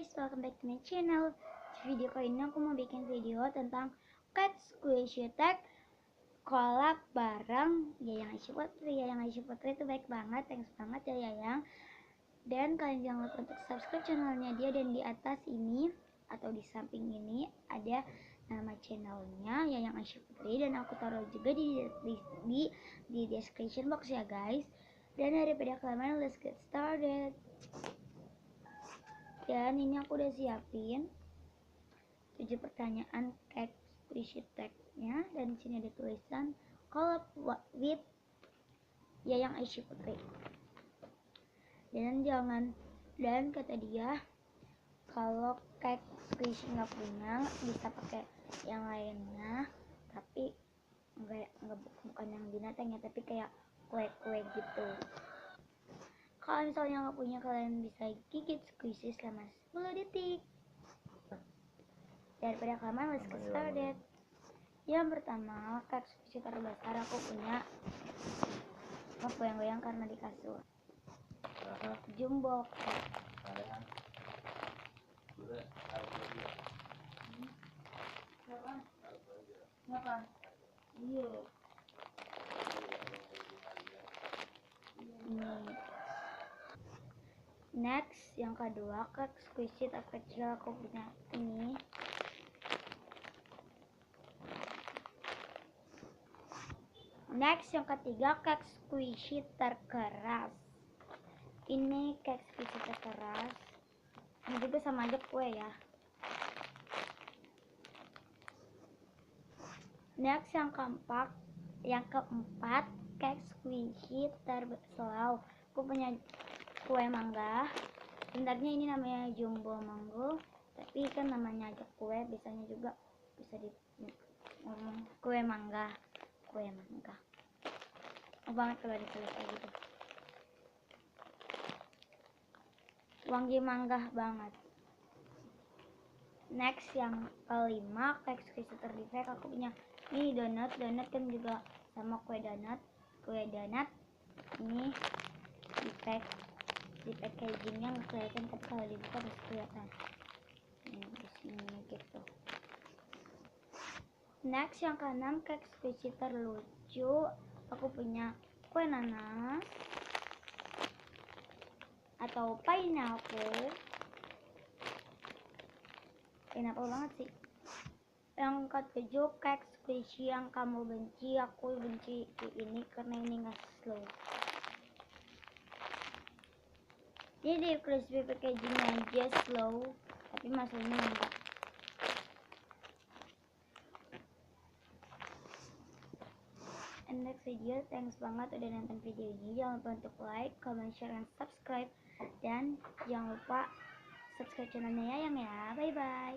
guys, welcome back to my channel. Di video kali ini aku mau bikin video tentang cat squishy tag collab bareng Yayang Putri. Yayang Putri itu baik banget, thanks banget ya Yayang. Dan kalian jangan lupa untuk subscribe channelnya dia, dan di atas ini atau di samping ini ada nama channelnya Yayang Putri, dan aku taruh juga di description box ya guys. Dan daripada kelamaan, let's get started. Dan ini aku udah siapin 7 pertanyaan cat squishy tag-nya, dan di sini ada tulisan collab with Yayang Putri. Dan kata dia kalau cat squishy nggak punya bisa pakai yang lainnya, tapi bukan yang binatang ya, tapi kayak kue-kue gitu. Kalau misalnya nggak punya, kalian bisa gigit squishy selama 10 detik. Daripada kelamaan, let's get started. Yang pertama, cat squishy terbesar aku punya goyang-goyang karena di kasur. Jumbo cat. Ngapa? Iya. Next, yang kedua, cat squishy terkecil aku punya ini. Next, yang ketiga, cat squishy terkeras. Ini cat squishy terkeras. Ini juga sama aja kue ya. Next, yang keempat, cat squishy terslow. Aku punya kue mangga. Sebenarnya ini namanya jumbo mango, tapi kan namanya aja kue, biasanya juga bisa di kue mangga. Oh banget kalau ditulis kayak gitu. Wangi mangga banget. Next, yang kelima, cat squishy terdefect. Aku punya ini donat kan juga sama kue donat. Ini di packagingnya nggak kelihatan, tapi kalau dibuka pasti kelihatan. Ini di sini gitu. Next, yang keenam, cat squishy terlucu. Aku punya kue nanas atau pineapple banget sih. Yang ketujuh, cat squishy yang kamu benci. Aku benci ini karena ini nggak slow. Ini di crispy packagingnya aja slow, tapi masuknya enggak. And next video, thanks banget udah nonton video ini. Jangan lupa untuk like, comment, share, dan subscribe. Dan jangan lupa subscribe channelnya Yayang ya. Bye bye.